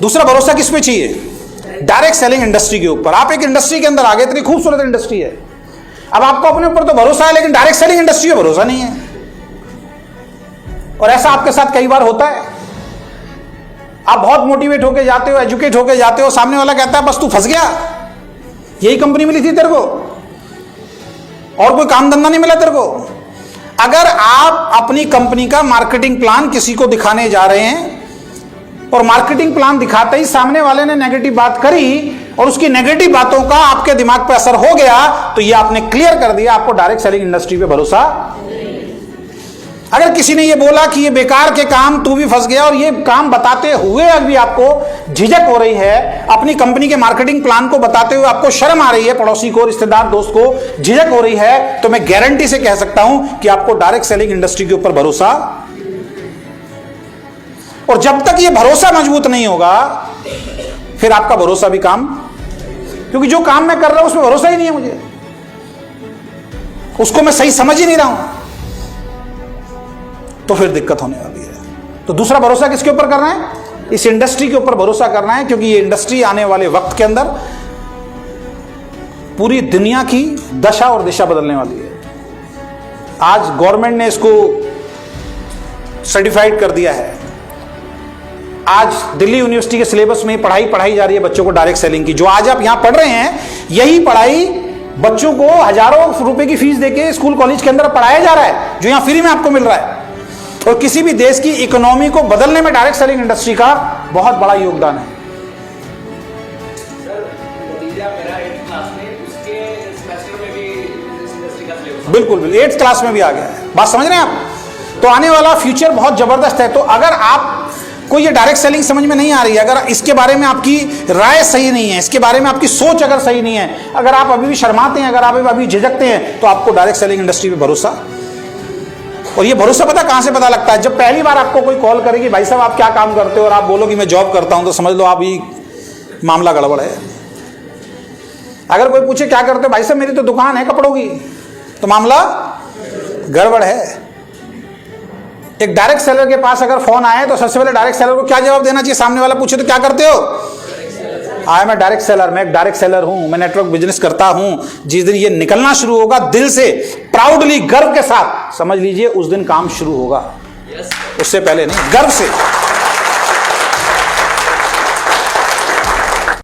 दूसरा भरोसा किस पे चाहिए? डायरेक्ट सेलिंग इंडस्ट्री के ऊपर। आप एक इंडस्ट्री के अंदर आ गए, इतनी खूबसूरत इंडस्ट्री है, अब आपको अपने ऊपर तो भरोसा है लेकिन डायरेक्ट सेलिंग इंडस्ट्री में भरोसा नहीं है। और ऐसा आपके साथ कई बार होता है। आप बहुत मोटिवेट होके जाते हो, एजुकेट होके जाते हो, सामने वाला कहता है बस तू फंस गया, यही कंपनी मिली थी तेरे को और कोई काम धंधा नहीं मिला तेरे को। अगर आप अपनी कंपनी का मार्केटिंग प्लान किसी को दिखाने जा रहे हैं और मार्केटिंग प्लान दिखाते ही सामने वाले ने नेगेटिव बात करी और उसकी नेगेटिव बातों का आपके दिमाग पे असर हो गया, तो ये आपने क्लियर कर दिया आपको डायरेक्ट सेलिंग इंडस्ट्री पे भरोसा। अगर किसी ने ये बोला कि ये बेकार के काम, तू भी फंस गया, और ये काम बताते हुए अभी आपको झिझक हो रही है, अपनी कंपनी के मार्केटिंग प्लान को बताते हुए आपको शर्म आ रही है, पड़ोसी को, रिश्तेदार, दोस्त को झिझक हो रही है, तो मैं गारंटी से कह सकता हूं कि आपको डायरेक्ट सेलिंग इंडस्ट्री के ऊपर भरोसा। और जब तक ये भरोसा मजबूत नहीं होगा फिर आपका भरोसा भी काम, क्योंकि जो काम मैं कर रहा हूं उसमें भरोसा ही नहीं है मुझे, उसको मैं सही समझ ही नहीं रहा हूं, तो फिर दिक्कत होने वाली है। तो दूसरा भरोसा किसके ऊपर करना है? इस इंडस्ट्री के ऊपर भरोसा करना है, क्योंकि ये इंडस्ट्री आने वाले वक्त के अंदर पूरी दुनिया की दशा और दिशा बदलने वाली है। आज गवर्नमेंट ने इसको सर्टिफाइड कर दिया है। आज दिल्ली यूनिवर्सिटी के सिलेबस में पढ़ाई जा रही है बच्चों को डायरेक्ट सेलिंग की। जो आज आप यहां पढ़ रहे हैं, यही पढ़ाई बच्चों को हजारों रुपए की फीस देके स्कूल कॉलेज के अंदर पढ़ाया जा रहा है, जो यहां फ्री में आपको मिल रहा है। और किसी भी देश की इकोनॉमी को बदलने में डायरेक्ट सेलिंग इंडस्ट्री का बहुत बड़ा योगदान है। बिल्कुल बिल्कुल 8th क्लास में भी आ गया है। बात समझ रहे हैं आप? तो आने वाला फ्यूचर बहुत जबरदस्त है। तो अगर आप को ये डायरेक्ट सेलिंग समझ में नहीं आ रही है, अगर इसके बारे में आपकी राय सही नहीं है, इसके बारे में आपकी सोच अगर सही नहीं है, अगर आप अभी भी शर्माते हैं, अगर आप अभी झिझकते हैं, तो आपको डायरेक्ट सेलिंग इंडस्ट्री पे भरोसा। और ये भरोसा पता कहां से पता लगता है? जब पहली बार आपको कोई कॉल करेगी, भाई साहब आप क्या काम करते हो, और आप बोलो कि मैं जॉब करता हूं, तो समझ लो आप ही मामला गड़बड़ है। अगर कोई पूछे क्या करते हो, भाई साहब मेरी तो दुकान है कपड़ों की, तो मामला गड़बड़ है। एक डायरेक्ट सेलर के पास अगर फोन आए तो सबसे पहले डायरेक्ट सेलर को क्या जवाब देना चाहिए? सामने वाला पूछे तो क्या करते हो? आई मैं डायरेक्ट सेलर, मैं एक डायरेक्ट सेलर हूं, मैं नेटवर्क बिजनेस करता हूं। जिस दिन ये निकलना शुरू होगा दिल से, प्राउडली, गर्व के साथ, समझ लीजिए उस दिन काम शुरू होगा। उससे पहले नहीं, गर्व से।